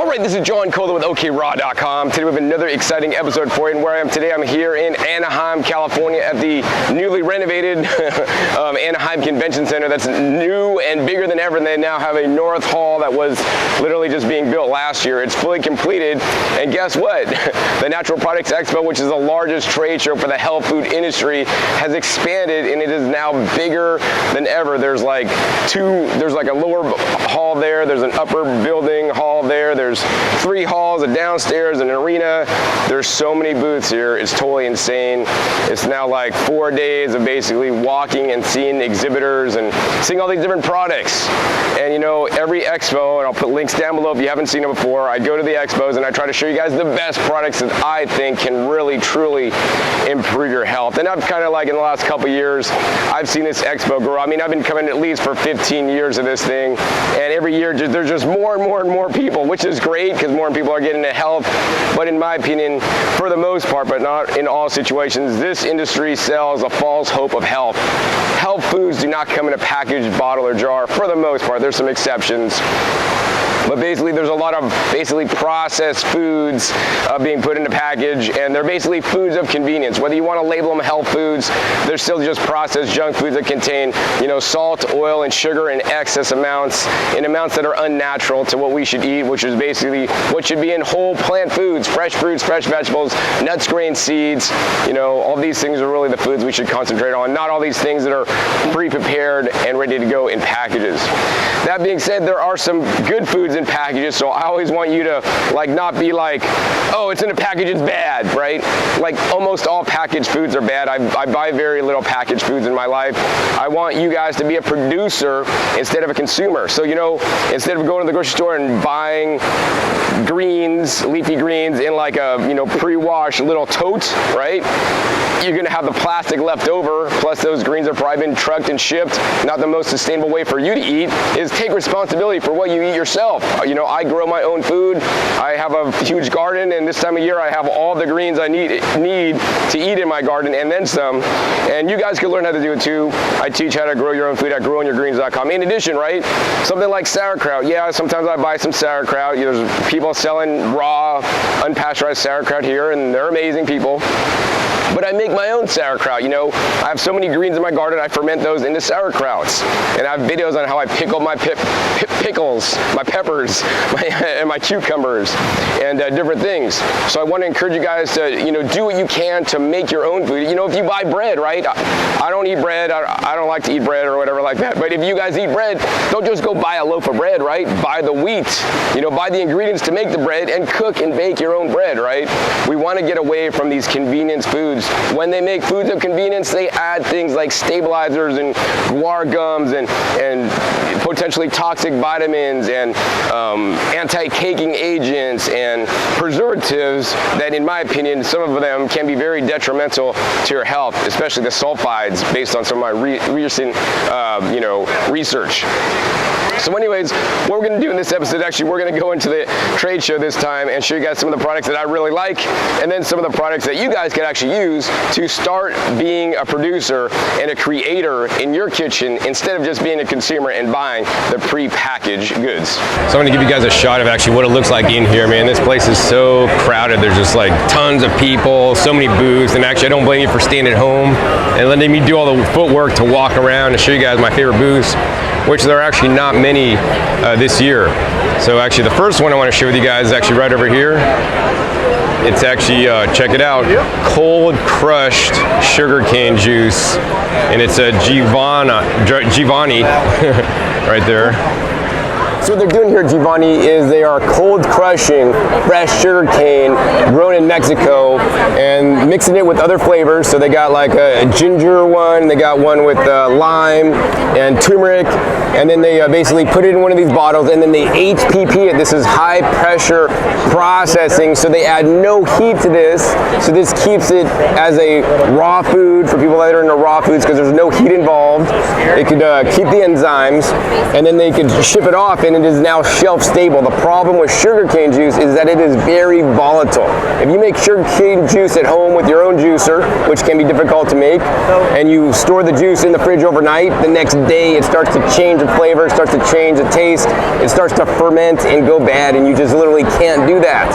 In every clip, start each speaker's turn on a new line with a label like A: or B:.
A: Alright, this is John Kohler with okraw.com. Today we have another exciting episode for you, and where I am today, I'm here in Anaheim, California at the newly renovated Anaheim Convention Center that's new and bigger than ever, and they now have a North Hall that was literally just being built last year. It's fully completed, and guess what? The Natural Products Expo, which is the largest trade show for the health food industry, has expanded, and it is now bigger than ever. There's like a lower hall there, there's an upper building hall there, there's 3 halls, a downstairs, an arena. There's so many booths here. It's totally insane. It's now like 4 days of basically walking and seeing exhibitors and seeing all these different products. And you know, every expo, and I'll put links down below if you haven't seen them before, I go to the expos and I try to show you guys the best products that I think can really, truly improve your health. And I've kind of like in the last couple years, I've seen this expo grow. I mean, I've been coming at least for 15 years of this thing, and every year there's just more and more and more people, which is great because more people are getting into health. But in my opinion, for the most part, but not in all situations, this industry sells a false hope of health. Health foods do not come in a packaged bottle or jar for the most part. There's some exceptions. But basically, there's a lot of processed foods being put in a package, and they're basically foods of convenience. Whether you want to label them health foods, they're still just processed junk foods that contain, you know, salt, oil, and sugar in excess amounts, in amounts that are unnatural to what we should eat, which is basically what should be in whole plant foods, fresh fruits, fresh vegetables, nuts, grains, seeds. You know, all these things are really the foods we should concentrate on, not all these things that are pre-prepared and ready to go in packages. That being said, there are some good foods in packages, so I always want you to not be like, oh, it's in a package, it's bad, right? Like almost all packaged foods are bad. I buy very little packaged foods in my life. I want you guys to be a producer instead of a consumer. So, you know, instead of going to the grocery store and buying greens, leafy greens in like a, you know, pre-washed little tote, right? You're gonna have the plastic left over, plus those greens have probably been trucked and shipped. Not the most sustainable way for you to eat. Is take responsibility for what you eat yourself. You know, I grow my own food. I have a huge garden, and this time of year I have all the greens I need to eat in my garden and then some. And you guys can learn how to do it too. I teach how to grow your own food at growinyourgreens.com. In addition, right, something like sauerkraut. Yeah, sometimes I buy some sauerkraut. There's people selling raw, unpasteurized sauerkraut here, and they're amazing people. But I make my own sauerkraut. You know, I have so many greens in my garden, I ferment those into sauerkrauts. And I have videos on how I pickle my pickles, my peppers, and my cucumbers, and different things. So I want to encourage you guys to, you know, do what you can to make your own food. You know, if you buy bread, right? I don't eat bread. I don't like to eat bread or whatever like that. But if you guys eat bread, don't just go buy a loaf of bread, right? Buy the wheat. You know, buy the ingredients to make the bread and cook and bake your own bread, right? We want to get away from these convenience foods. When they make foods of convenience, they add things like stabilizers and guar gums and potentially toxic vitamins and anti-caking agents and preservatives that, in my opinion, some of them can be very detrimental to your health, especially the sulfides, based on some of my recent you know, research. So anyways, what we're going to do in this episode, actually, we're going to go into the trade show this time and show you guys some of the products that I really like, and then some of the products that you guys can actually use to start being a producer and a creator in your kitchen instead of just being a consumer and buying the pre-packaged goods. So I'm going to give you guys a shot of actually what it looks like in here, man. This place is so crowded. There's just like tons of people, so many booths, and actually I don't blame you for staying at home and letting me do all the footwork to walk around and show you guys my favorite booths, which there are actually not many this year. So actually the first one I want to share with you guys is actually right over here. It's actually, check it out, cold crushed sugarcane juice, and it's a Geevani right there. So what they're doing here at Geevani is they are cold crushing fresh sugar cane grown in Mexico and mixing it with other flavors. So they got like a ginger one, they got one with lime and turmeric, and then they basically put it in one of these bottles and then they HPP it. This is high pressure processing, so they add no heat to this. So this keeps it as a raw food for people that are into raw foods because there's no heat involved. It could keep the enzymes, and then they could ship it off and it is now shelf stable. The problem with sugarcane juice is that it is very volatile. If you make sugarcane juice at home with your own juicer, which can be difficult to make, and you store the juice in the fridge overnight, the next day it starts to change the flavor, it starts to change the taste, it starts to ferment and go bad, and you just literally can't do that.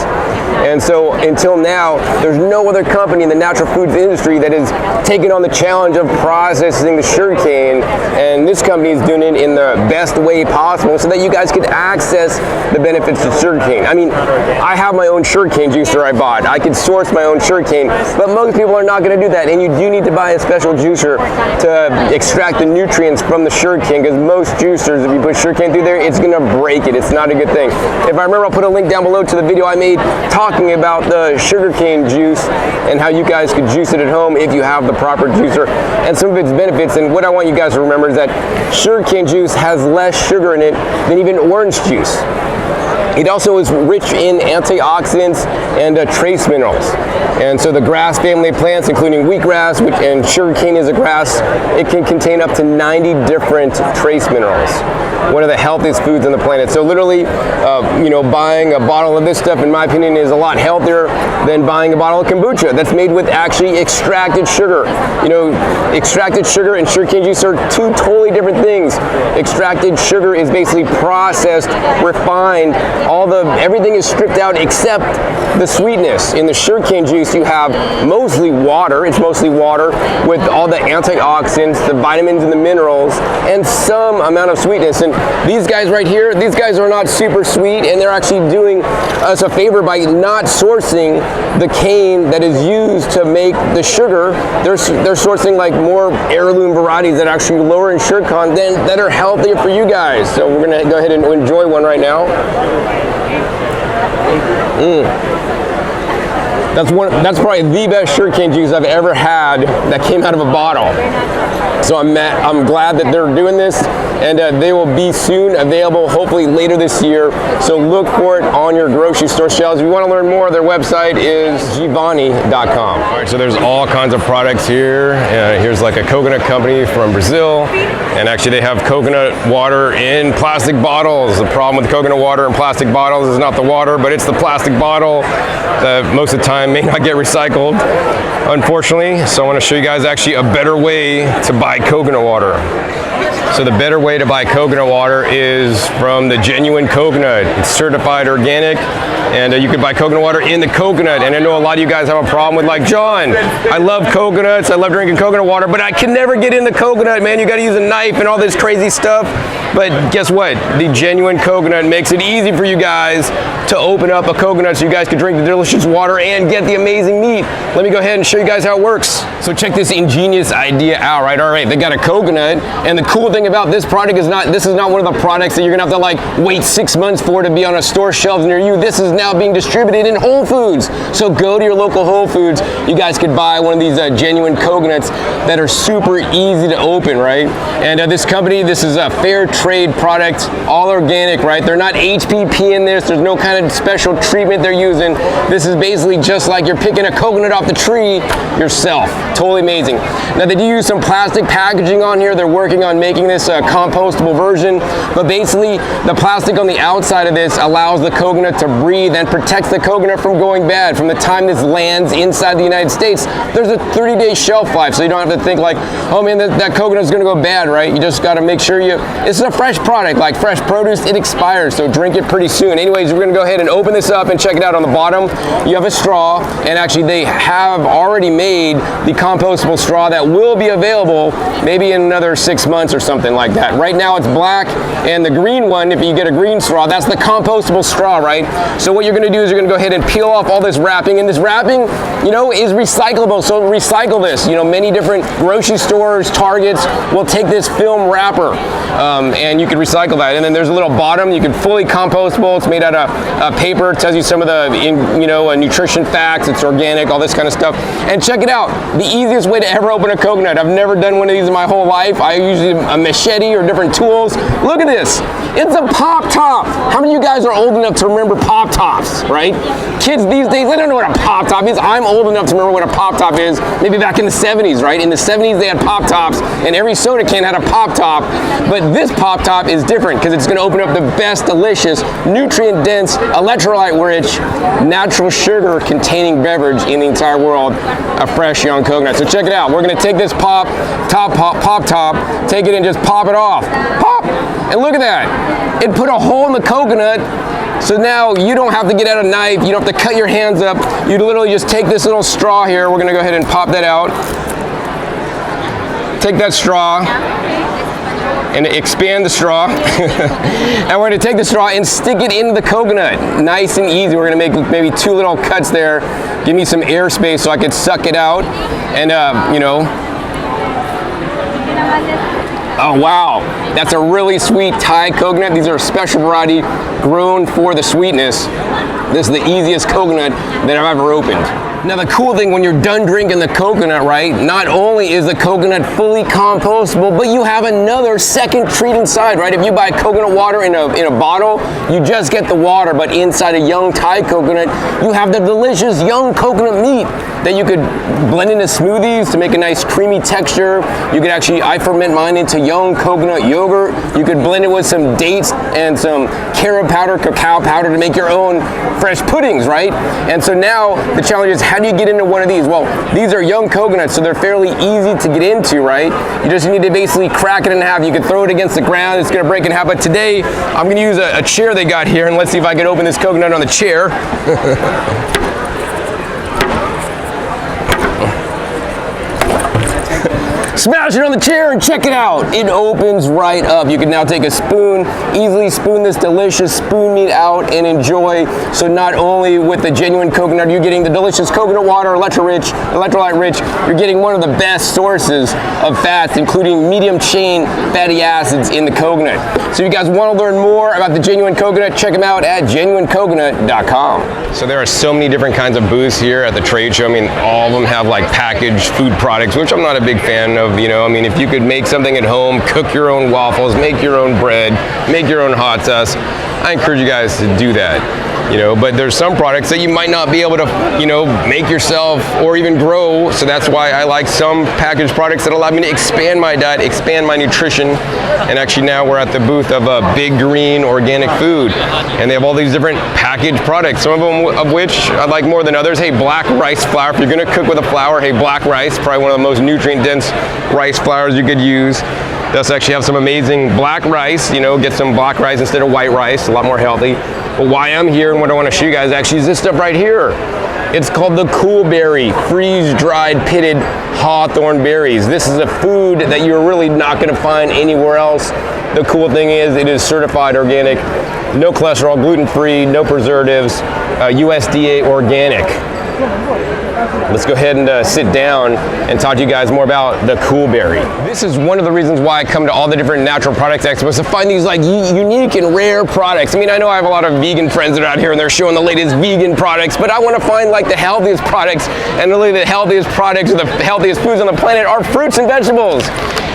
A: And so until now, there's no other company in the natural foods industry that has taken on the challenge of processing the sugarcane, and this company is doing it in the best way possible so that you guys could access the benefits of sugarcane. I mean, I have my own sugarcane juicer I bought. I could source my own sugarcane, but most people are not going to do that, and you do need to buy a special juicer to extract the nutrients from the sugarcane, because most juicers, if you put sugarcane through there, it's going to break it. It's not a good thing. If I remember, I'll put a link down below to the video I made talking about the sugarcane juice and how you guys could juice it at home if you have the proper juicer and some of its benefits. And what I want you guys to remember is that sugarcane juice has less sugar in it than even orange juice. It also is rich in antioxidants and trace minerals. And so the grass family of plants, including wheatgrass, and sugarcane is a grass, it can contain up to 90 different trace minerals. One of the healthiest foods on the planet. So literally, buying a bottle of this stuff, in my opinion, is a lot healthier than buying a bottle of kombucha that's made with actually extracted sugar. Extracted sugar and sugarcane juice are two totally different things. Extracted sugar is basically processed, refined, everything is stripped out except the sweetness. In the sugarcane juice, you have mostly water. It's mostly water with all the antioxidants, the vitamins and the minerals, and some amount of sweetness. And these guys right here, these guys are not super sweet, and they're actually doing us a favor by not sourcing the cane that is used to make the sugar. They're sourcing like more heirloom varieties that actually lower in sugar content that are healthier for you guys. So we're gonna go ahead and enjoy one right now. That's probably the best sugarcane juice I've ever had that came out of a bottle. So I'm glad that they're doing this, and they will be soon available, hopefully later this year. So look for it on your grocery store shelves. If you want to learn more, their website is Geevani.com. All right, so there's all kinds of products here. Here's like a coconut company from Brazil, and actually they have coconut water in plastic bottles. The problem with coconut water in plastic bottles is not the water, but it's the plastic bottle that most of the time may not get recycled, unfortunately. So I want to show you guys actually a better way to buy coconut water. So the better way to buy coconut water is from the genuine coconut. It's certified organic, and you can buy coconut water in the coconut. And I know a lot of you guys have a problem with, like, John, I love coconuts, I love drinking coconut water, but I can never get in the coconut, man. You got to use a knife and all this crazy stuff. But guess what? The genuine coconut makes it easy for you guys to open up a coconut so you guys can drink the delicious water and get the amazing meat. Let me go ahead and show you guys how it works. So check this ingenious idea out, right? All right, they got a coconut, and the cool thing about this product is this is not one of the products that you're gonna have to like wait 6 months for to be on a store shelves near you. This is now being distributed in Whole Foods. So go to your local Whole Foods. You guys could buy one of these genuine coconuts that are super easy to open, right? And this company, this is a fair trade product, all organic, right? They're not HPP in this. There's no kind of special treatment they're using. This is basically just like you're picking a coconut off the tree yourself. Totally amazing. Now they do use some plastic packaging on here. They're working on making this a compostable version, but basically the plastic on the outside of this allows the coconut to breathe and protects the coconut from going bad. From the time this lands inside the United States, there's a 30-day shelf life, so you don't have to think like, oh man, that coconut's gonna go bad, right? You just gotta make sure this is a fresh product, like fresh produce, it expires, so drink it pretty soon. Anyways, we're gonna go ahead and open this up and check it out. On the bottom, you have a straw, and actually they have already made the compostable straw that will be available maybe in another 6 months or something like that. Right now it's black, and the green one, if you get a green straw, that's the compostable straw, right? So what you're gonna do is you're gonna go ahead and peel off all this wrapping, and this wrapping, is recyclable, so recycle this. Many different grocery stores, Targets will take this film wrapper, and you can recycle that. And then there's a little bottom, you can fully compostable. It's made out of paper. It tells you some of the nutrition facts. It's organic, all this kind of stuff. And check it out, the easiest way to ever open a coconut. I've never done one of these in my whole life. I use a machete or different tools. Look at this, it's a pop top. How many of you guys are old enough to remember pop tops, right? Kids these days, they don't know what a pop top is. I'm old enough to remember what a pop top is, maybe back in the 70s, right? In the 70s they had pop tops, and every soda can had a pop top, but this pop Pop Top is different because it's going to open up the best, delicious, nutrient-dense, electrolyte-rich, natural sugar-containing beverage in the entire world, a fresh young coconut. So check it out. We're going to take this Pop Top, take it and just pop it off. Pop! And look at that. It put a hole in the coconut. So now you don't have to get out a knife, you don't have to cut your hands up, you literally just take this little straw here, we're gonna go ahead and pop that out. Take that straw and expand the straw. And we're gonna take the straw and stick it into the coconut. Nice and easy, we're gonna make maybe 2 little cuts there, give me some airspace so I can suck it out. And you know, oh wow, that's a really sweet Thai coconut. These are a special variety grown for the sweetness. This is the easiest coconut that I've ever opened. Now the cool thing when you're done drinking the coconut, right, not only is the coconut fully compostable, but you have another second treat inside, right? If you buy coconut water in a bottle, you just get the water, but inside a young Thai coconut, you have the delicious young coconut meat that you could blend into smoothies to make a nice creamy texture. You could actually, I ferment mine into young coconut yogurt. You could blend it with some dates and some carob powder, cacao powder to make your own fresh puddings, right? And so now the challenge is, how do you get into one of these? Well, these are young coconuts, so they're fairly easy to get into, right? You just need to basically crack it in half. You can throw it against the ground, it's gonna break in half. But today, I'm gonna use a chair they got here, and let's see if I can open this coconut on the chair. Smash it on the chair and check it out. It opens right up. You can now take a spoon, easily spoon this delicious spoon meat out and enjoy. So not only with the genuine coconut, you're getting the delicious coconut water, electrolyte rich, you're getting one of the best sources of fats, including medium chain fatty acids in the coconut. So if you guys want to learn more about the genuine coconut, check them out at genuinecoconut.com. So there are so many different kinds of booths here at the trade show. I mean, all of them have like packaged food products, which I'm not a big fan of. You know, I mean, if you could make something at home, cook your own waffles, make your own bread, make your own hot sauce, I encourage you guys to do that. You know, but there's some products that you might not be able to, you know, make yourself or even grow. So that's why I like some packaged products that allow me to expand my diet, expand my nutrition. And actually now we're at the booth of Big Green Organic Food. And they have all these different packaged products, some of them of which I like more than others. Hey, black rice flour. If you're gonna cook with a flour, hey, black rice, probably one of the most nutrient-dense rice flours you could use. Does actually have some amazing black rice, you know, get some black rice instead of white rice, a lot more healthy. But why I'm here and what I want to show you guys actually is this stuff right here. It's called the Coolberry, freeze-dried pitted Hawthorne berries. This is a food that you're really not going to find anywhere else. The cool thing is it is certified organic, no cholesterol, gluten-free, no preservatives, USDA organic. Let's go ahead and sit down and talk to you guys more about the Coolberry. This is one of the reasons why I come to all the different natural products expos, to find these like unique and rare products. I mean, I know I have a lot of vegan friends that are out here and they're showing the latest vegan products, but I want to find like the healthiest products, and really the healthiest products or the healthiest foods on the planet are fruits and vegetables.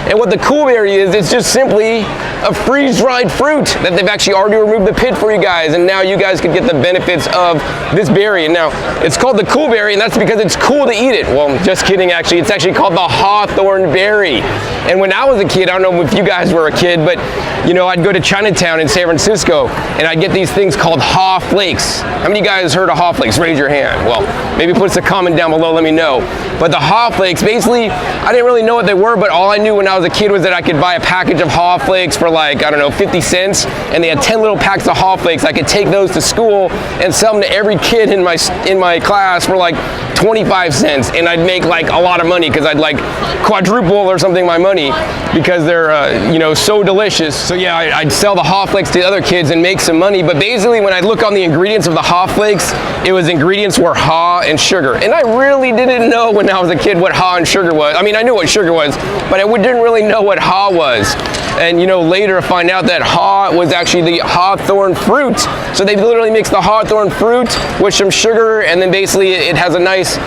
A: And what the Coolberry is, it's just simply a freeze-dried fruit that they've actually already removed the pit for you guys, and now you guys can get the benefits of this berry. And now it's called the Coolberry, and that's because it's cool to eat it. Well, just kidding, actually. It's actually called the Hawthorne berry. And when I was a kid, I don't know if you guys were a kid, but you know, I'd go to Chinatown in San Francisco and I'd get these things called Haw Flakes. How many of you guys heard of Haw Flakes? Raise your hand. Well, maybe put us a comment down below, let me know. But the Haw Flakes, basically, I didn't really know what they were, but all I knew when I was a kid was that I could buy a package of Haw Flakes for like, I don't know, 50 cents, and they had 10 little packs of Haw Flakes. I could take those to school and sell them to every kid in my class for like 25 cents, and I'd make like a lot of money because I'd like quadruple or something my money because they're you know, so delicious. So yeah, I'd sell the Haw Flakes to other kids and make some money, but basically when I look on the ingredients of the Haw Flakes, it was ingredients were haw and sugar. And I really didn't know when I was a kid what haw and sugar was. I mean, I knew what sugar was, but I didn't really know what haw was. And you know, later I find out that haw was actually the hawthorn fruit. So they literally mix the hawthorn fruit with some sugar, and then basically it has a nice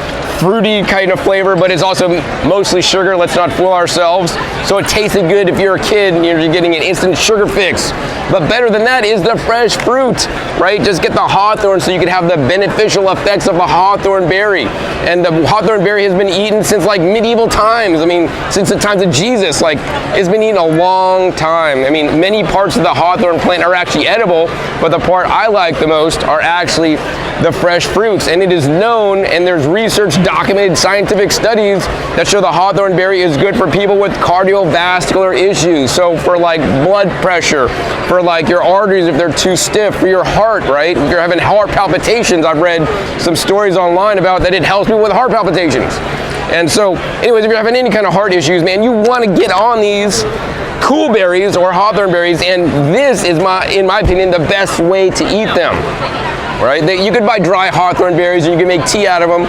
A: fruity kind of flavor, but it's also mostly sugar. Let's not fool ourselves. So it tasted good if you're a kid and you're getting an instant sugar fix. But better than that is the fresh fruit, right? Just get the Hawthorne so you can have the beneficial effects of a Hawthorne berry. And the Hawthorne berry has been eaten since like medieval times. I mean, since the times of Jesus, like it's been eaten a long time. I mean, many parts of the Hawthorne plant are actually edible, but the part I like the most are actually the fresh fruits. And it is known, and there's research, documented scientific studies that show the Hawthorne berry is good for people with cardiovascular issues. So for like blood pressure, for like your arteries if they're too stiff, for your heart, right? If you're having heart palpitations, I've read some stories online about that it helps people with heart palpitations. And so anyways, if you're having any kind of heart issues, man, you want to get on these Coolberries or Hawthorne berries, and this is, in my opinion, the best way to eat them. Right? You could buy dry Hawthorne berries and you can make tea out of them,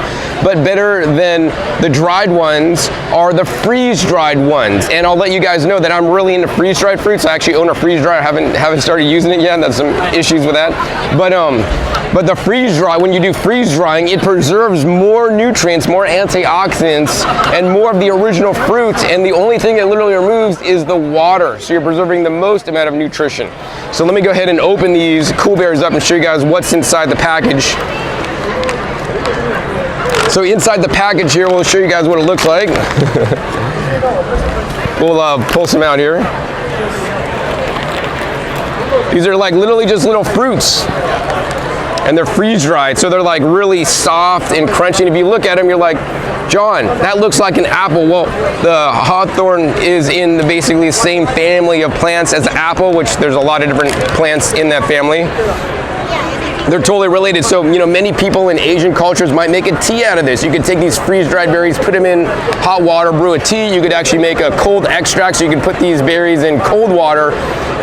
A: but better than the dried ones are the freeze-dried ones. And I'll let you guys know that I'm really into freeze-dried fruits. I actually own a freeze-dryer. I haven't started using it yet. That's some issues with that. But the freeze-dry, when you do freeze-drying, it preserves more nutrients, more antioxidants, and more of the original fruit. And the only thing it literally removes is the water. So you're preserving the most amount of nutrition. So let me go ahead and open these Coolberries up and show you guys what's inside the package. So inside the package here, we'll show you guys what it looks like. We'll pull some out here. These are like literally just little fruits. And they're freeze-dried, so they're like really soft and crunchy. And if you look at them, you're like, John, that looks like an apple. Well, the Hawthorne is in the basically same family of plants as the apple, which there's a lot of different plants in that family. They're totally related. So, you know, many people in Asian cultures might make a tea out of this. You could take these freeze-dried berries, put them in hot water, brew a tea. You could actually make a cold extract, so you can put these berries in cold water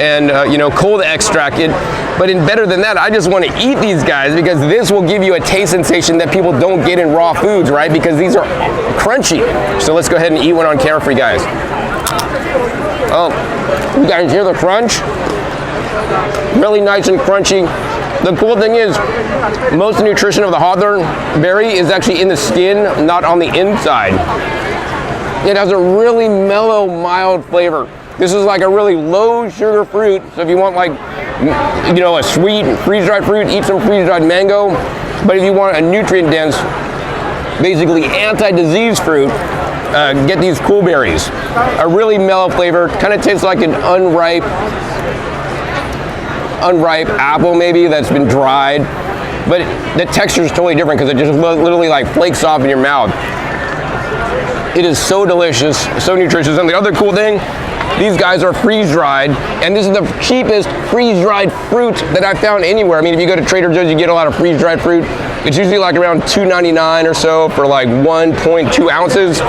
A: and, you know, cold extract it. But better than that, I just want to eat these guys because this will give you a taste sensation that people don't get in raw foods, right? Because these are crunchy. So let's go ahead and eat one on camera for you guys. Oh, you guys hear the crunch? Really nice and crunchy. The cool thing is, most of the nutrition of the Hawthorne berry is actually in the skin, not on the inside. It has a really mellow, mild flavor. This is like a really low sugar fruit. So if you want like, you know, a sweet freeze-dried fruit, eat some freeze-dried mango. But if you want a nutrient-dense, basically anti-disease fruit, get these Coolberries. A really mellow flavor, kind of tastes like an unripe apple maybe that's been dried, but the texture is totally different because it just literally like flakes off in your mouth. It is so delicious, so nutritious. And the other cool thing, these guys are freeze-dried, and this is the cheapest freeze-dried fruit that I've found anywhere. I mean, if you go to Trader Joe's, you get a lot of freeze-dried fruit. It's usually like around $2.99 or so for like 1.2 ounces.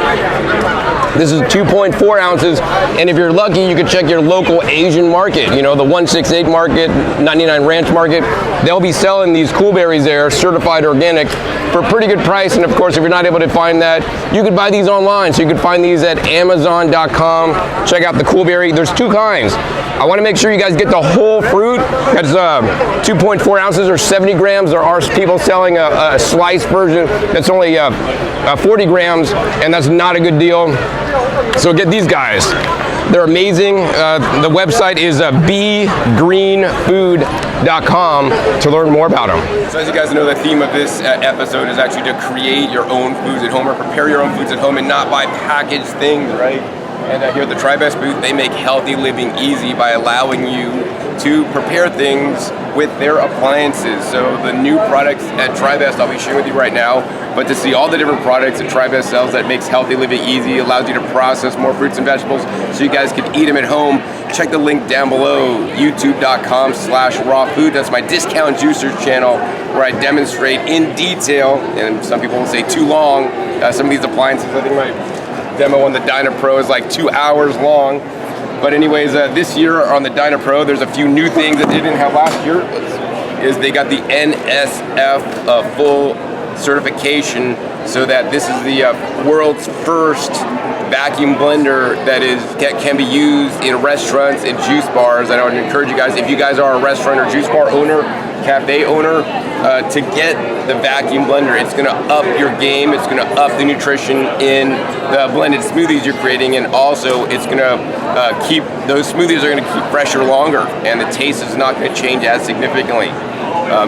A: This is 2.4 ounces, and if you're lucky, you could check your local Asian market, you know, the 168 market, 99 Ranch market. They'll be selling these Coolberries there, certified organic, for a pretty good price. And of course, if you're not able to find that, you could buy these online. So you could find these at Amazon.com. Check out the Coolberry. There's two kinds. I want to make sure you guys get the whole fruit. That's 2.4 ounces or 70 grams. There are people selling a sliced version that's only 40 grams, and that's not a good deal. So get these guys. They're amazing. The website is begreenfood.com to learn more about them. So as you guys know, the theme of this episode is actually to create your own foods at home or prepare your own foods at home and not buy packaged things, right? And here at the TriBest booth, they make healthy living easy by allowing you to prepare things with their appliances. So the new products at TriBest I'll be sharing with you right now, but to see all the different products that TriBest sells that makes healthy living easy, allows you to process more fruits and vegetables so you guys can eat them at home, check the link down below, youtube.com/rawfood. That's my discount juicers channel where I demonstrate in detail, and some people will say too long, some of these appliances. I think my demo on the Dynapro is like 2 hours long. But anyways, this year on the Dynapro, there's a few new things that they didn't have last year. Is they got the NSF full certification, so that this is the world's first vacuum blender that can be used in restaurants and juice bars. I would encourage you guys, if you guys are a restaurant or juice bar owner, cafe owner, to get the vacuum blender. It's going to up your game. It's going to up the nutrition in the blended smoothies you're creating, and also it's going to keep those smoothies are going to keep fresher longer, and the taste is not going to change as significantly.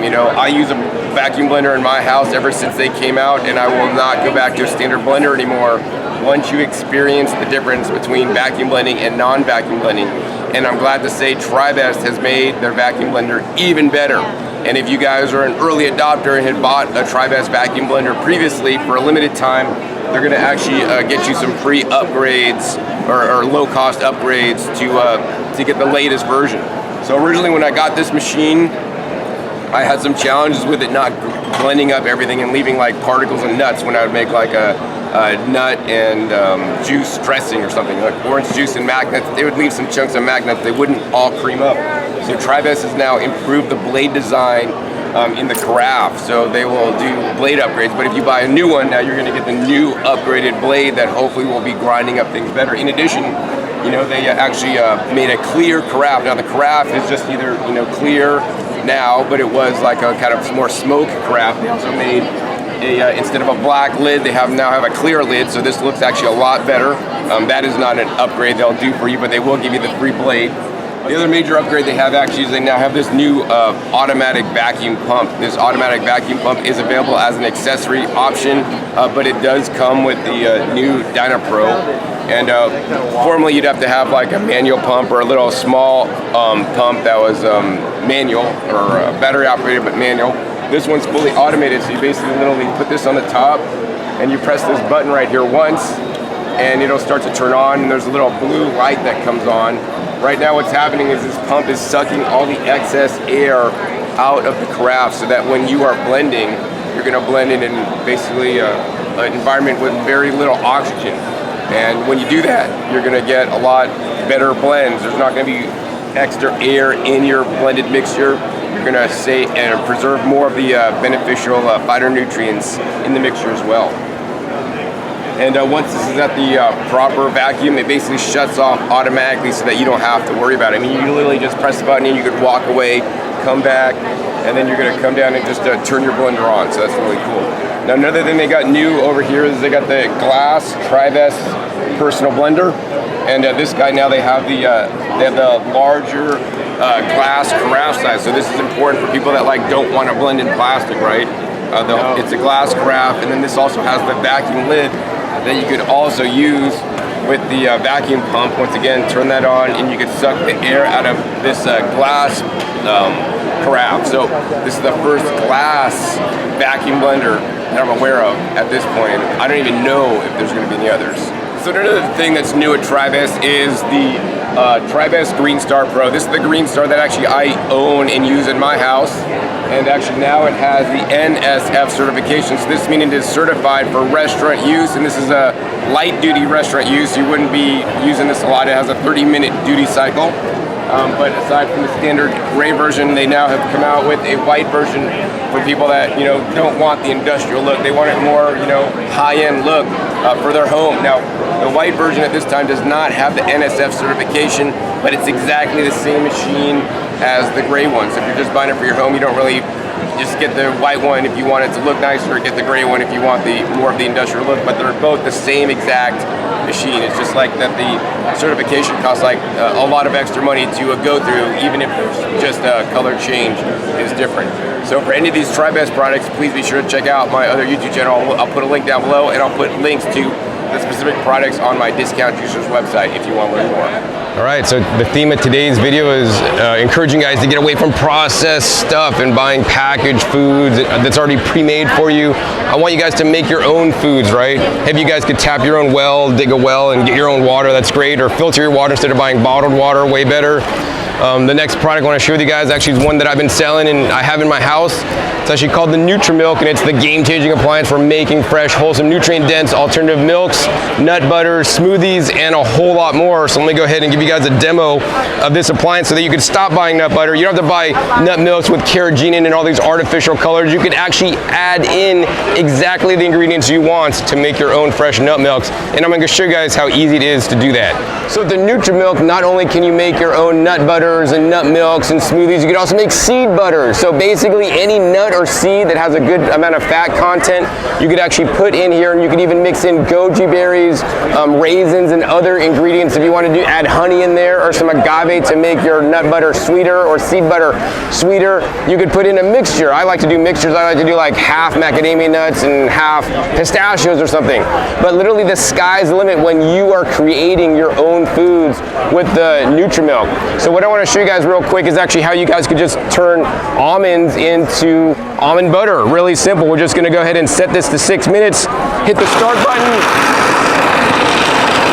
A: You know, I use a vacuum blender in my house ever since they came out, and I will not go back to a standard blender anymore once you experience the difference between vacuum blending and non-vacuum blending. And I'm glad to say Tribest has made their vacuum blender even better. And if you guys are an early adopter and had bought a Tribest vacuum blender previously for a limited time, they're going to actually get you some free upgrades or low-cost upgrades to get the latest version. So originally when I got this machine, I had some challenges with it not blending up everything and leaving like particles and nuts when I would make like a nut and juice dressing or something, like orange juice and magnets. They would leave some chunks of magnets. They wouldn't all cream up. So Tribest has now improved the blade design in the carafe, so they will do blade upgrades. But if you buy a new one, now you're going to get the new upgraded blade that hopefully will be grinding up things better. In addition, you know, they actually made a clear carafe. Now the carafe is just either, you know, clear now, but it was like a kind of more smoke carafe. They also made instead of a black lid, they now have a clear lid, so this looks actually a lot better. That is not an upgrade they'll do for you, but they will give you the free blade. The other major upgrade they have actually is they now have this new automatic vacuum pump. This automatic vacuum pump is available as an accessory option, but it does come with the new Dynapro. And formerly you'd have to have like a manual pump or a little small pump that was manual or battery operated but manual. This one's fully automated, so you basically literally put this on the top and you press this button right here once and it'll start to turn on, and there's a little blue light that comes on. Right now what's happening is this pump is sucking all the excess air out of the carafe so that when you are blending, you're going to blend it in basically an environment with very little oxygen. And when you do that, you're going to get a lot better blends. There's not going to be extra air in your blended mixture. You're going to say and preserve more of the beneficial phytonutrients in the mixture as well. And once this is at the proper vacuum, it basically shuts off automatically so that you don't have to worry about it. I mean, you literally just press the button and you could walk away, come back, and then you're going to come down and just turn your blender on. So that's really cool. Now, another thing they got new over here is they got the glass Tribest personal blender, and this guy now they have the larger glass carafe size. So this is important for people that like don't want to blend in plastic, right? It's a glass carafe, and then this also has the vacuum lid that you could also use with the vacuum pump. Once again, turn that on and you could suck the air out of this glass carafe. So this is the first glass vacuum blender that I'm aware of at this point. I don't even know if there's going to be any others. So another thing that's new at Tribest is the Tribest Green Star Pro. This is the Green Star that actually I own and use in my house. And actually now it has the NSF certification. So this meaning it is certified for restaurant use, and this is a light duty restaurant use. You wouldn't be using this a lot. It has a 30-minute duty cycle. But aside from the standard gray version, they now have come out with a white version for people that, you know, don't want the industrial look. They want it more, you know, high-end look for their home. Now, the white version at this time does not have the NSF certification, but it's exactly the same machine as the gray one. So if you're just buying it for your home, you don't really just get the white one if you want it to look nicer, or get the gray one if you want the more of the industrial look, but they're both the same exact machine. It's just like that the certification costs like a lot of extra money to go through, even if just a color change is different. So for any of these Tribest products, please be sure to check out my other YouTube channel. I'll put a link down below, and I'll put links to the specific products on my Discount Juicers website if you want to learn more. All right, so the theme of today's video is encouraging guys to get away from processed stuff and buying packaged foods that's already pre-made for you. I want you guys to make your own foods, right? If you guys could tap your own well, dig a well and get your own water, that's great, or filter your water instead of buying bottled water, way better. The next product I want to share with you guys actually is one that I've been selling and I have in my house. It's actually called the Nutramilk, and it's the game-changing appliance for making fresh, wholesome, nutrient-dense alternative milks, nut butters, smoothies, and a whole lot more. So let me go ahead and give you guys a demo of this appliance so that you can stop buying nut butter. You don't have to buy nut milks with carrageenan and all these artificial colors. You can actually add in exactly the ingredients you want to make your own fresh nut milks. And I'm going to show you guys how easy it is to do that. So with the Nutramilk, not only can you make your own nut butters and nut milks and smoothies, you can also make seed butters. So basically any nut or seed that has a good amount of fat content, you could actually put in here, and you can even mix in goji berries, raisins, and other ingredients. If you want to add honey in there or some agave to make your nut butter sweeter or seed butter sweeter, you could put in a mixture. I like to do mixtures. I like to do like half macadamia nuts and half pistachios or something. But literally the sky's the limit when you are creating your own foods with the Nutramilk. So what I want to show you guys real quick is actually how you guys could just turn almonds into almond butter. Really simple. We're just going to go ahead and set this to 6 minutes, hit the start button.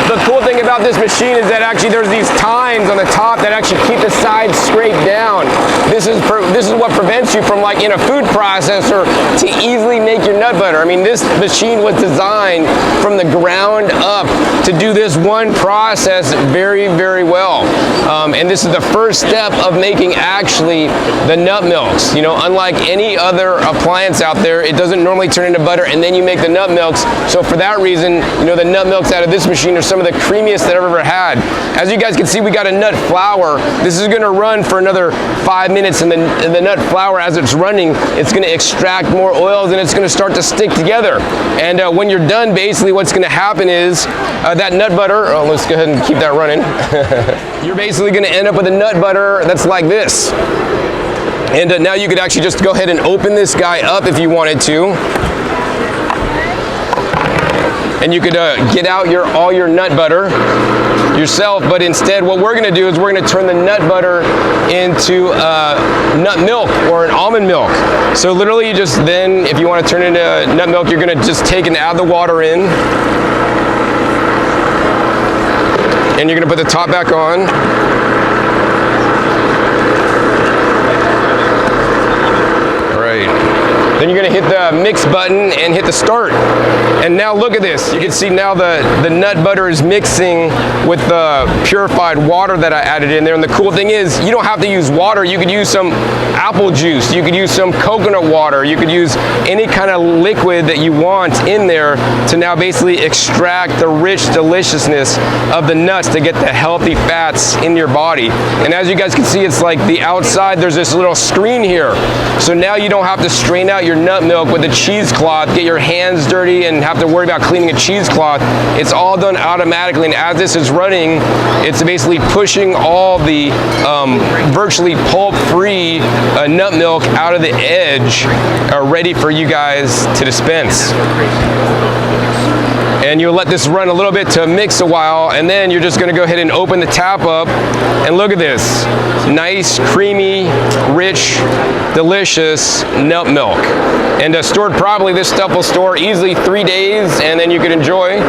A: The cool thing about this machine is that actually there's these tines on the top that actually keep the sides scraped down. This is what prevents you from, like in a food processor, to easily make your nut butter. I mean, this machine was designed from the ground up to do this one process very, very well. And this is the first step of making actually the nut milks. You know, unlike any other appliance out there, it doesn't normally turn into butter and then you make the nut milks. So for that reason, you know, the nut milks out of this machine are some of the creamiest that I've ever had. As you guys can see, we got a nut flour. This is gonna run for another 5 minutes, and the nut flour, as it's running, it's gonna extract more oils and it's gonna start to stick together. And when you're done, basically what's gonna happen is that nut butter, let's go ahead and keep that running. You're basically gonna end up with a nut butter that's like this. And now you could actually just go ahead and open this guy up if you wanted to. And you could get out all your nut butter yourself, but instead what we're gonna do is we're gonna turn the nut butter into nut milk or an almond milk. So literally you just then, if you wanna turn it into nut milk, you're gonna just take and add the water in. And you're gonna put the top back on. Then you're gonna hit the mix button and hit the start. And now look at this. You can see now the nut butter is mixing with the purified water that I added in there. And the cool thing is you don't have to use water. You could use some apple juice. You could use some coconut water. You could use any kind of liquid that you want in there to now basically extract the rich deliciousness of the nuts to get the healthy fats in your body. And as you guys can see, it's like the outside, there's this little screen here. So now you don't have to strain out your nut milk with a cheesecloth, get your hands dirty and have to worry about cleaning a cheesecloth. It's all done automatically, and as this is running, it's basically pushing all the virtually pulp-free nut milk out of the edge, ready for you guys to dispense. And you'll let this run a little bit to mix a while, and then you're just gonna go ahead and open the tap up, and look at this. Nice, creamy, rich, delicious nut milk. And stored properly, this stuff will store easily 3 days, and then you can enjoy.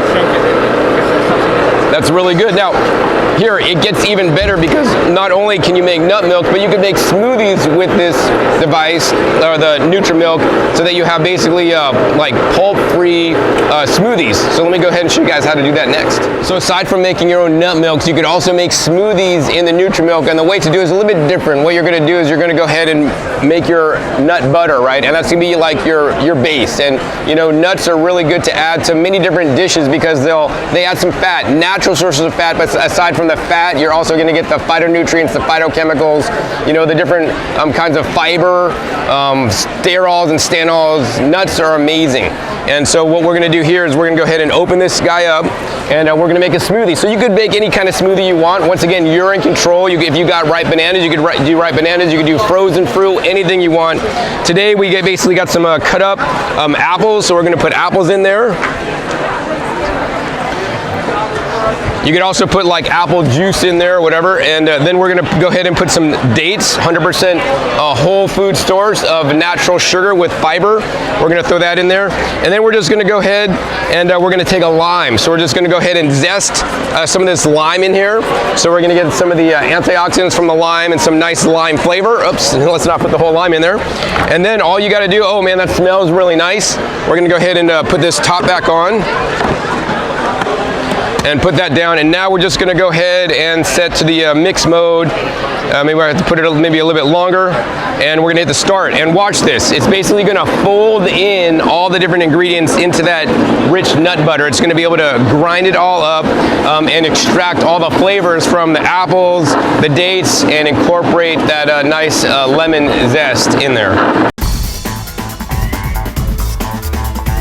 A: That's really good. Now, here, it gets even better because not only can you make nut milk, but you can make smoothies with this device, or the Nutramilk, so that you have basically like pulp-free smoothies. So let me go ahead and show you guys how to do that next. So aside from making your own nut milks, you could also make smoothies in the Nutramilk, and the way to do it is a little bit different. What you're gonna do is you're gonna go ahead and make your nut butter, right? And that's gonna be like your base. And you know, nuts are really good to add to many different dishes because they add some fat, natural sources of fat, but aside from the fat, you're also going to get the phytonutrients, the phytochemicals, you know, the different kinds of fiber, sterols and stanols. Nuts are amazing. And so what we're going to do here is we're going to go ahead and open this guy up, and we're going to make a smoothie. So you could make any kind of smoothie you want. Once again, you're in control. If you got ripe bananas, you could do ripe bananas. You could do frozen fruit, anything you want. Today we basically got some cut up apples, so we're going to put apples in there. You could also put like apple juice in there or whatever, and then we're gonna go ahead and put some dates, 100% whole food source of natural sugar with fiber. We're gonna throw that in there. And then we're just gonna go ahead and we're gonna take a lime. So we're just gonna go ahead and zest some of this lime in here. So we're gonna get some of the antioxidants from the lime and some nice lime flavor. Oops, let's not put the whole lime in there. And then all you gotta do, oh man, that smells really nice. We're gonna go ahead and put this top back on and put that down, and now we're just gonna go ahead and set to the mix mode. Maybe I have to put it maybe a little bit longer, and we're gonna hit the start. And watch this, it's basically gonna fold in all the different ingredients into that rich nut butter. It's gonna be able to grind it all up and extract all the flavors from the apples, the dates, and incorporate that nice lemon zest in there.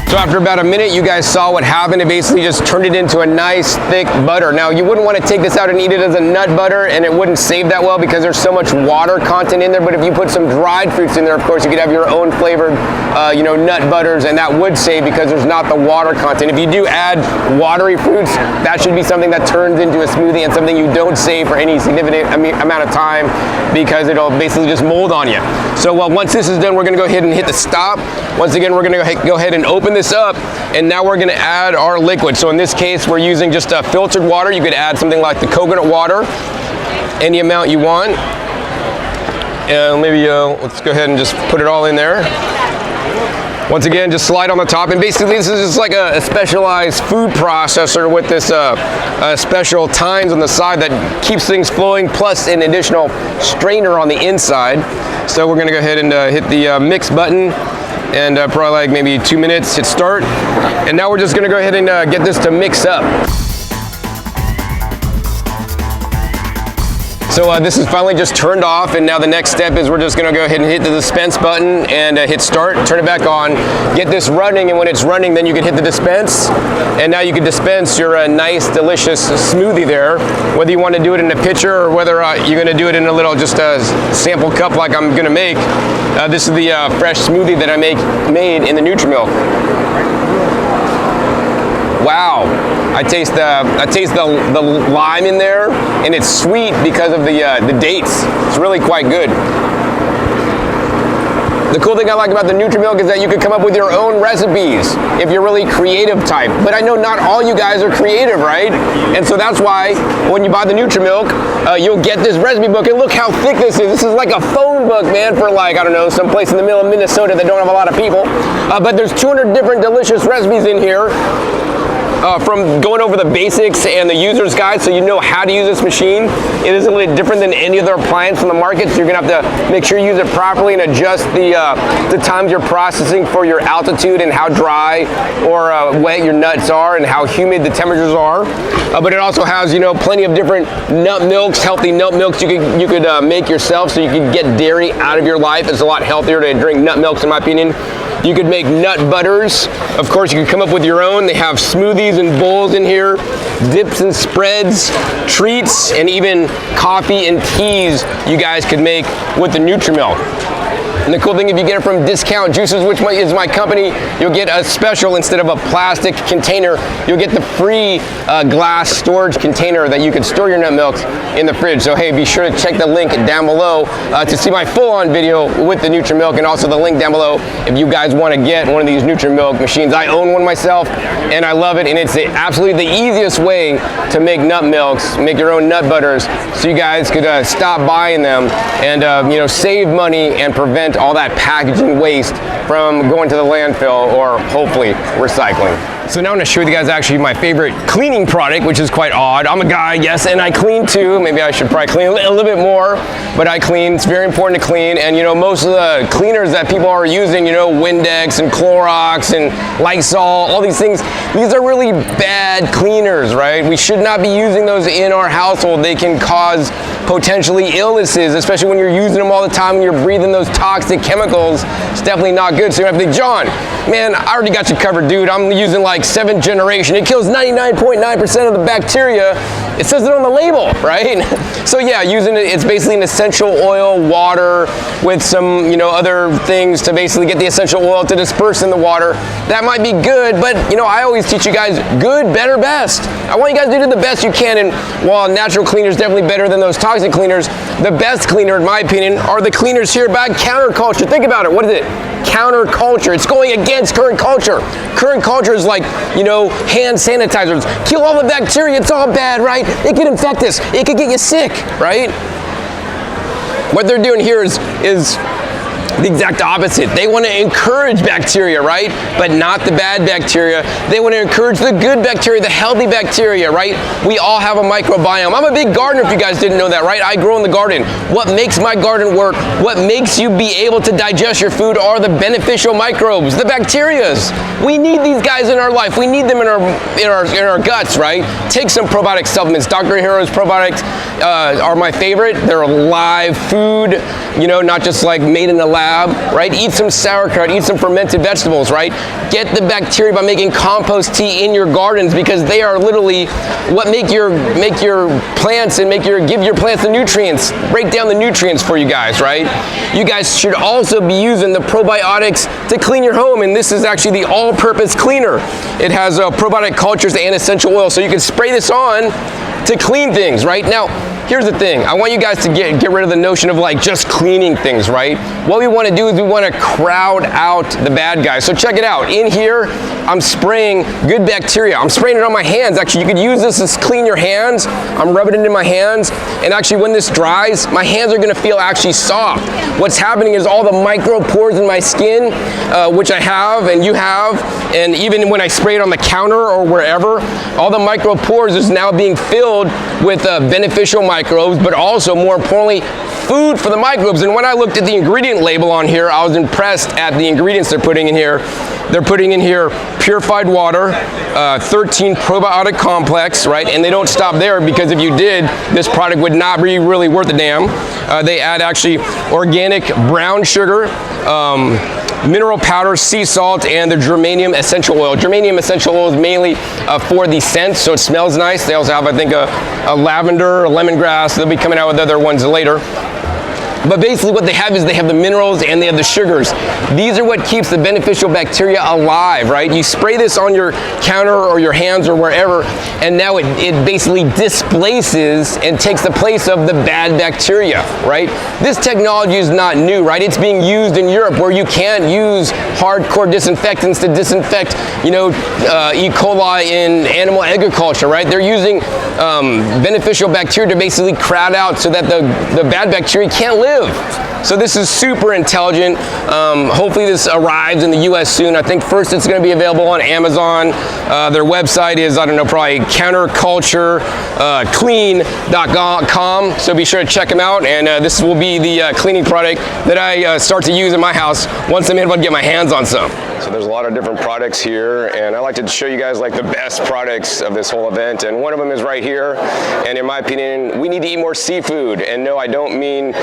A: So after about a minute, you guys saw what happened. It basically just turned it into a nice thick butter. Now you wouldn't want to take this out and eat it as a nut butter, and it wouldn't save that well because there's so much water content in there. But if you put some dried fruits in there, of course, you could have your own flavored, nut butters, and that would save because there's not the water content. If you do add watery fruits, that should be something that turns into a smoothie and something you don't save for any significant amount of time because it'll basically just mold on you. So once this is done, we're going to go ahead and hit the stop. Once again, we're going to go ahead and open this up, and now we're going to add our liquid. So in this case, we're using just filtered water. You could add something like the coconut water, any amount you want. And maybe let's go ahead and just put it all in there. Once again, just slide on the top, and basically this is just like a specialized food processor with this special tines on the side that keeps things flowing, plus an additional strainer on the inside. So we're going to go ahead and hit the mix button, and probably like maybe 2 minutes, hit start. And now we're just gonna go ahead and get this to mix up. So this is finally just turned off, and now the next step is we're just gonna go ahead and hit the dispense button and hit start, turn it back on, get this running, and when it's running, then you can hit the dispense, and now you can dispense your nice, delicious smoothie there, whether you wanna do it in a pitcher or whether you're gonna do it in a little, just a sample cup like I'm gonna make. This is the fresh smoothie that I made in the Nutramilk. Wow, I taste the lime in there, and it's sweet because of the dates. It's really quite good. The cool thing I like about the Nutramilk is that you can come up with your own recipes if you're really creative type. But I know not all you guys are creative, right? And so that's why when you buy the Nutramilk, you'll get this recipe book. And look how thick this is. This is like a phone book, man, for like, I don't know, someplace in the middle of Minnesota that don't have a lot of people. But there's 200 different delicious recipes in here. From going over the basics and the user's guide, so you know how to use this machine. It is a little different than any other appliance on the market, so you're gonna have to make sure you use it properly and adjust the times you're processing for your altitude and how dry or wet your nuts are and how humid the temperatures are. But it also has, plenty of different nut milks, healthy nut milks you could make yourself, so you can get dairy out of your life. It's a lot healthier to drink nut milks, in my opinion. You could make nut butters. Of course, you can come up with your own. They have smoothies and bowls in here, dips and spreads, treats, and even coffee and teas you guys could make with the Nutramilk. And the cool thing, if you get it from Discount Juices, which is my company, you'll get a special. Instead of a plastic container, you'll get the free glass storage container that you can store your nut milks in the fridge. So hey, be sure to check the link down below to see my full-on video with the Nutramilk, and also the link down below if you guys want to get one of these Nutramilk machines. I own one myself, and I love it, and it's absolutely the easiest way to make nut milks, make your own nut butters, so you guys could stop buying them and save money and prevent all that packaging waste from going to the landfill or hopefully recycling. So now I'm going to show you guys actually my favorite cleaning product, which is quite odd. I'm a guy, yes, and I clean too. Maybe I should probably clean a little bit more, but I clean. It's very important to clean. And most of the cleaners that people are using, Windex and Clorox and Lysol, all these things, these are really bad cleaners, right? We should not be using those in our household. They can cause potentially illnesses, especially when you're using them all the time and you're breathing those toxic chemicals. It's definitely not good. So you have to think, John, man, I already got you covered, dude. I'm using like 7th generation. It kills 99.9% of the bacteria. It says it on the label, right? So yeah, using it, it's basically an essential oil, water with some, you know, other things to basically get the essential oil to disperse in the water. That might be good, but you know, I always teach you guys good, better, best. I want you guys to do the best you can, and while natural cleaner is definitely better than those toxic cleaners, the best cleaner, in my opinion, are the cleaners here by counterculture. Think about it. What is it? Counterculture. It's going against current culture. Current culture is like, you know, hand sanitizers. Kill all the bacteria. It's all bad, right? It could infect us. It could get you sick, right? What they're doing here is the exact opposite. They want to encourage bacteria, right? But not the bad bacteria. They want to encourage the good bacteria, the healthy bacteria, right? We all have a microbiome. I'm a big gardener, if you guys didn't know that, right? I grow in the garden. What makes my garden work, what makes you be able to digest your food are the beneficial microbes, the bacterias. We need these guys in our life. We need them in our guts, right? Take some probiotic supplements. Dr. Hero's probiotics are my favorite. They're live food, you know, not just like made in a lab, right? Eat some sauerkraut, eat some fermented vegetables, right? Get the bacteria by making compost tea in your gardens, because they are literally what make your plants and give your plants the nutrients, break down the nutrients for you guys, right? You guys should also be using the probiotics to clean your home, and this is actually the all-purpose cleaner. It has probiotic cultures and essential oil, so you can spray this on to clean things, right? Now, here's the thing. I want you guys to get rid of the notion of like just cleaning things, right? What we want to do is we want to crowd out the bad guys. So check it out. In here, I'm spraying good bacteria. I'm spraying it on my hands. Actually, you could use this to clean your hands. I'm rubbing it in my hands. And actually, when this dries, my hands are going to feel actually soft. What's happening is all the micro pores in my skin, which I have and you have, and even when I spray it on the counter or wherever, all the micro pores is now being filled with beneficial microbes, but also, more importantly, food for the microbes. And when I looked at the ingredient label on here, I was impressed at the ingredients they're putting in here. They're putting in here purified water, 13 probiotic complex, right? And they don't stop there, because if you did, this product would not be really worth a damn. They add actually organic brown sugar, mineral powder, sea salt, and the germanium essential oil. Germanium essential oil is mainly for the scent, so it smells nice. They also have, I think, a lavender, a lemongrass. They'll be coming out with other ones later. But basically what they have is they have the minerals and they have the sugars. These are what keeps the beneficial bacteria alive, right? You spray this on your counter or your hands or wherever, and now it basically displaces and takes the place of the bad bacteria, right? This technology is not new, right? It's being used in Europe, where you can't use hardcore disinfectants to disinfect, you know, E. coli in animal agriculture, right? They're using beneficial bacteria to basically crowd out so that the bad bacteria can't live. So this is super intelligent. Hopefully this arrives in the US soon. I think first it's going to be available on Amazon. Their website is, I don't know, probably countercultureclean.com. So be sure to check them out. And this will be the cleaning product that I start to use in my house once I'm able to get my hands on some. So there's a lot of different products here, and I like to show you guys like the best products of this whole event, and one of them is right here. And in my opinion, we need to eat more seafood. And no, I don't mean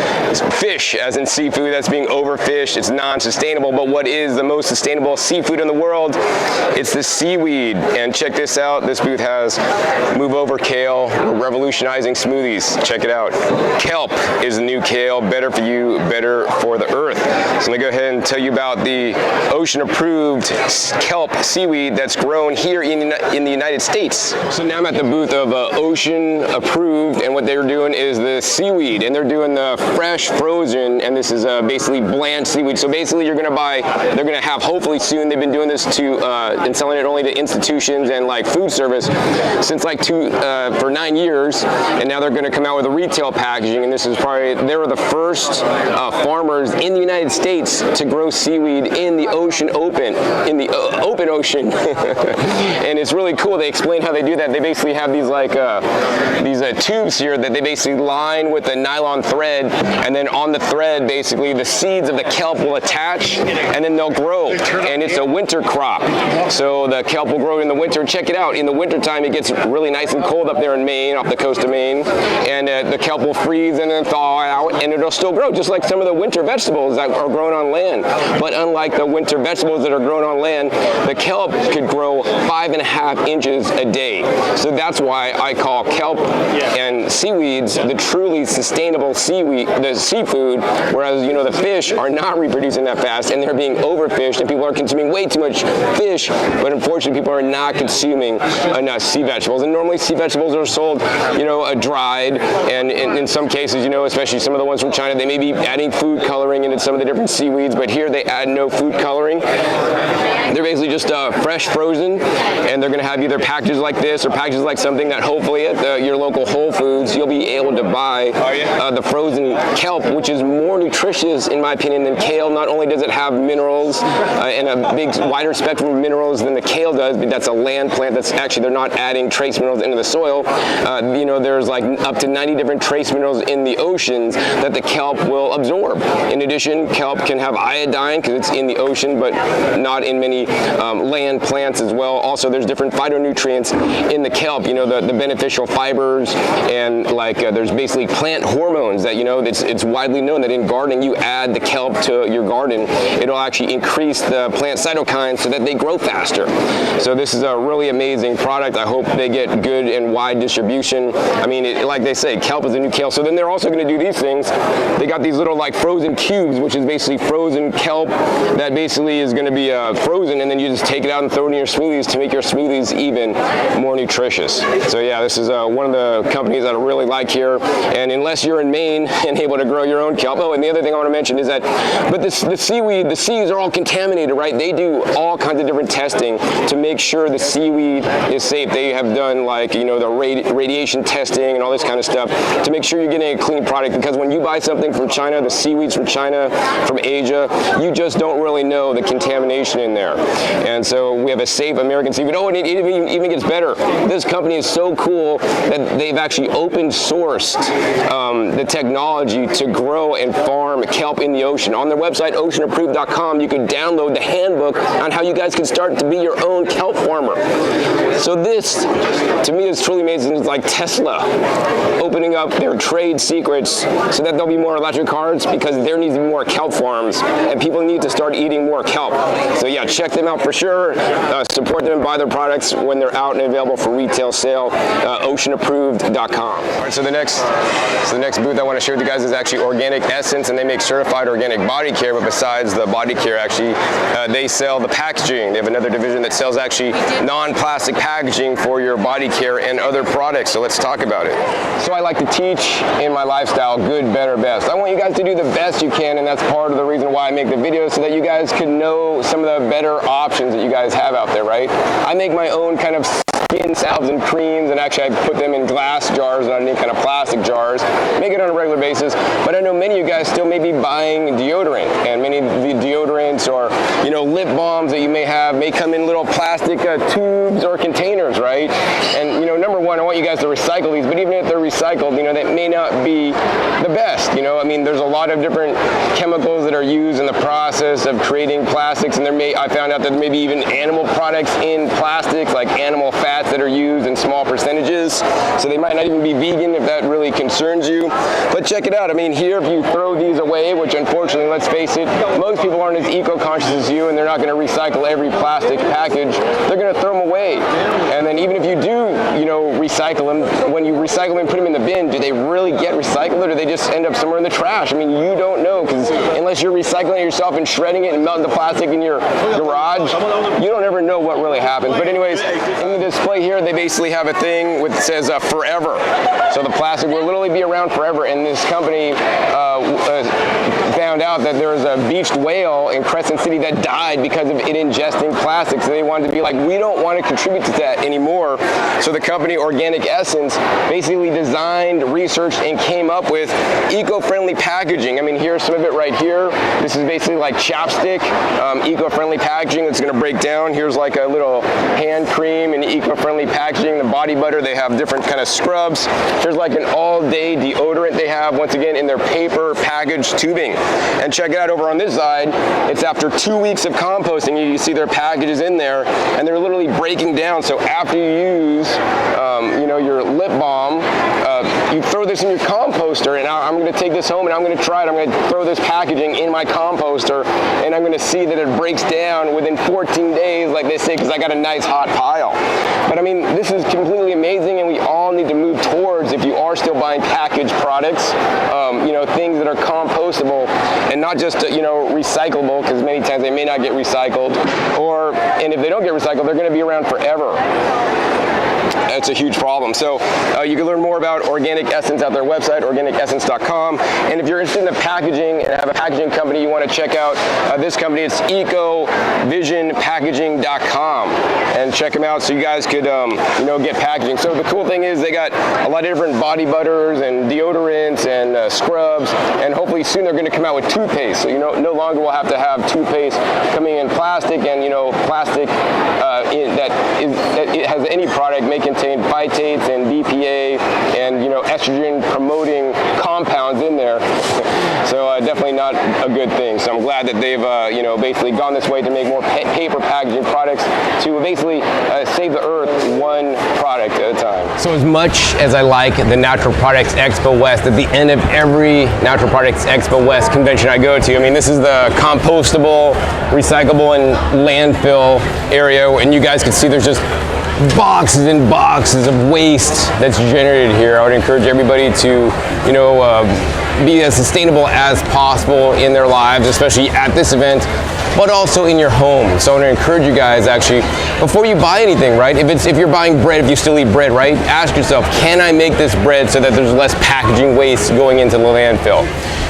A: fish as in seafood that's being overfished. It's non-sustainable, but what is the most sustainable seafood in the world? It's the seaweed. And check this out. This booth has Move Over Kale. We're revolutionizing smoothies. Check it out. Kelp is the new kale. Better for you, better for the earth. So I'm gonna go ahead and tell you about the ocean approved kelp seaweed that's grown here in the United States. So now I'm at the booth of ocean approved, and what they're doing is the seaweed, and they're doing the fresh frozen, and this is basically bland seaweed. So basically they're gonna have hopefully soon, they've been doing this and selling it only to institutions and like food service since like for 9 years, and now they're gonna come out with a retail packaging, and this is probably, they were the first farmers in the United States to grow seaweed in the ocean open. in the open ocean. And it's really cool. They explain how they do that. They basically have these like these tubes here that they basically line with a nylon thread, and then on the thread basically the seeds of the kelp will attach and then they'll grow, and it's a winter crop. So the kelp will grow in the winter. Check it out, in the winter time it gets really nice and cold up there in Maine, off the coast of Maine, and the kelp will freeze and then thaw out, and it'll still grow just like some of the winter vegetables that are grown on land. But unlike the winter vegetables that are grown on land, the kelp could grow 5.5 inches a day. So that's why I call kelp and seaweeds the truly sustainable seafood, whereas, you know, the fish are not reproducing that fast and they're being overfished and people are consuming way too much fish, but unfortunately people are not consuming enough sea vegetables. And normally sea vegetables are sold, you know, dried, and in some cases, you know, especially some of the ones from China, they may be adding food coloring into some of the different seaweeds, but here they add no food coloring. They're basically just fresh frozen, and they're going to have either packages like this or packages like something that hopefully at your local Whole Foods you'll be able to buy the frozen kelp, which is more nutritious in my opinion than kale. Not only does it have minerals and a big wider spectrum of minerals than the kale does, but that's a land plant. That's actually, they're not adding trace minerals into the soil. You know, there's like up to 90 different trace minerals in the oceans that the kelp will absorb. In addition, kelp can have iodine because it's in the ocean, but not in many land plants as well. Also, there's different phytonutrients in the kelp, you know, the beneficial fibers, and like there's basically plant hormones that, you know, it's widely known that in gardening you add the kelp to your garden, it'll actually increase the plant cytokines so that they grow faster. So this is a really amazing product. I hope they get good and wide distribution. I mean, like they say, kelp is the new kale. So then they're also going to do these things. They got these little like frozen cubes, which is basically frozen kelp that basically is going to be frozen, and then you just take it out and throw it in your smoothies to make your smoothies even more nutritious. So yeah, this is one of the companies that I really like here. And unless you're in Maine and able to grow your own kelp. Oh, and the other thing I want to mention is that, but the seaweed, the seas are all contaminated, right? They do all kinds of different testing to make sure the seaweed is safe. They have done like, you know, the radiation testing and all this kind of stuff to make sure you're getting a clean product, because when you buy something from China, the seaweeds from China, from Asia, you just don't really know the contamination in there. And so we have a safe American seaweed. Oh, and it even gets better. This company is so cool that they've actually open sourced the technology to grow and farm kelp in the ocean. On their website, oceanapproved.com, you can download the handbook on how you guys can start to be your own kelp farmer. So this, to me, is truly amazing. It's like Tesla opening up their trade secrets so that there'll be more electric cars, because there needs to be more kelp farms and people need to start eating more kelp. So yeah, check them out for sure. Support them and buy their products when they're out and available for retail sale. Oceanapproved.com. All right, so the next booth I want to share with you guys is actually Organic Essence, and they make certified organic body care. But besides the body care, actually, they sell the packaging. They have another division that sells actually non-plastic packaging for your body care and other products. So let's talk about it. So I like to teach in my lifestyle, good, better, best. I want you guys to do the best you can, and that's part of the reason why I make the videos, so that you guys can know some of the better options that you guys have out there, right? I make my own kind of skin salves and creams, and actually I put them in glass jars, not any kind of plastic jars. Make it on a regular basis. But I know many of you guys still may be buying deodorant, and many of the deodorants or, you know, lip balms that you may have may come in little plastic tubes or containers, right? And, you know, number one, I want you guys to recycle these, but even if they're recycled, you know, that may not be the best. You know, I mean, there's a lot of different chemicals that are used in the process of creating plastics, and I found out that there may be even animal products in plastics, like animal fats that are used in small percentages. So they might not even be vegan if that really concerns you. But check it out. I mean, here, if you throw these away, which unfortunately, let's face it, most people aren't as eco-conscious as you, and they're not going to recycle every plastic package. They're going to throw them away. And then even if you do, you know, recycle them, when you recycle them and put them in the bin, do they really get recycled, or do they just end up somewhere in the trash? I mean, you don't know, because unless you're recycling it yourself and shredding it and melting the plastic in your garage, you don't ever know what really happens. But anyways, in the display here, they basically have a thing that says forever. So the plastic will literally be around forever, and this company found out that there was a beached whale in Crescent City that died because of it ingesting plastic. So they wanted to be like, we don't want to contribute to that anymore. So the company Organic Essence basically designed, researched, and came up with eco-friendly packaging. I mean, here's some of it right here. This is basically like chapstick, eco-friendly packaging that's going to break down. Here's like a little hand cream and eco-friendly packaging. The body butter, they have different kind of scrubs. Here's like an all-day deodorant they have, once again, in their paper packaged tubing. And check it out over on this side. It's after 2 weeks of composting. You see their packages in there, and they're literally breaking down. So after you use, your lip balm, you throw this in your composter, and I'm going to take this home and I'm going to try it. I'm going to throw this packaging in my composter, and I'm going to see that it breaks down within 14 days, like they say, because I got a nice hot pile. But I mean, this is completely amazing, and we all need to move towards, if you are still buying packaged products, things that are compostable and not just, recyclable, because many times they may not get recycled, and if they don't get recycled, they're going to be around forever. That's a huge problem. So you can learn more about Organic Essence at their website, organicessence.com. And if you're interested in the packaging and have a packaging company, you want to check out this company. It's ecovisionpackaging.com, and check them out so you guys could get packaging. So the cool thing is they got a lot of different body butters and deodorants and scrubs, and hopefully soon they're going to come out with toothpaste. So no longer we'll have to have toothpaste coming in plastic, and plastic that it has any product may contain phytates and BPA and estrogen promoting compounds in there. So definitely not a good thing. So I'm glad that they've basically gone this way to make more paper packaging products to basically save the earth one product at a time. So as much as I like the Natural Products Expo West, at the end of every Natural Products Expo West convention I go to, I mean, this is the compostable, recyclable, and landfill area, and you guys can see there's just boxes and boxes of waste that's generated here. I would encourage everybody to, be as sustainable as possible in their lives, especially at this event, but also in your home. So I want to encourage you guys, actually, before you buy anything, right? If you're buying bread, if you still eat bread, right? Ask yourself, can I make this bread so that there's less packaging waste going into the landfill?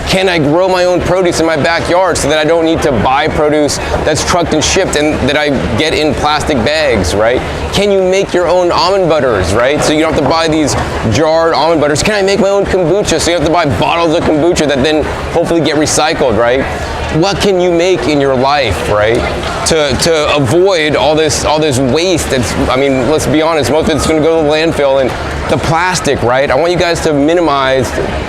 A: Can I grow my own produce in my backyard so that I don't need to buy produce that's trucked and shipped and that I get in plastic bags, right? Can you make your own almond butters, right? So you don't have to buy these jarred almond butters. Can I make my own kombucha? So you have to buy bottles of kombucha that then hopefully get recycled, right? What can you make in your life, right, to avoid all this waste? Let's be honest, most of it's going to go to the landfill, and the plastic, right? I want you guys to minimize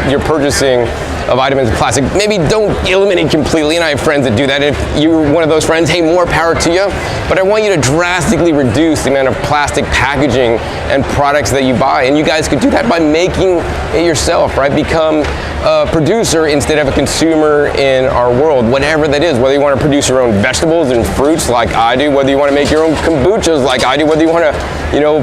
A: your purchasing of items of plastic. Maybe don't eliminate completely, and I have friends that do that. If you're one of those friends, hey, more power to you. But I want you to drastically reduce the amount of plastic packaging and products that you buy. And you guys could do that by making it yourself, right? Become a producer instead of a consumer in our world, whatever that is. Whether you want to produce your own vegetables and fruits like I do, whether you want to make your own kombuchas like I do, whether you want to,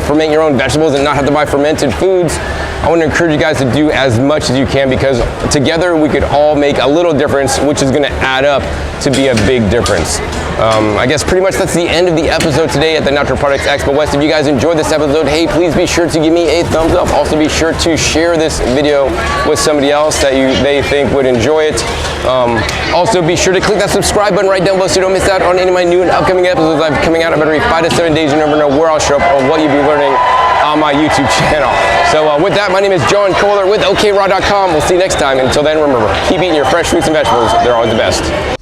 A: ferment your own vegetables and not have to buy fermented foods. I want to encourage you guys to do as much as you can, because together we could all make a little difference, which is going to add up to be a big difference. I guess pretty much that's the end of the episode today at the Natural Products Expo West. If you guys enjoyed this episode, hey, please be sure to give me a thumbs up. Also be sure to share this video with somebody else that they think would enjoy it. Also be sure to click that subscribe button right down below so you don't miss out on any of my new and upcoming episodes I'm coming out every 5 to 7 days. You never know where I'll show up or what you'll be learning on my YouTube channel. So with that, my name is John Kohler with okraw.com. We'll see you next time. Until then, remember, keep eating your fresh fruits and vegetables. They're always the best.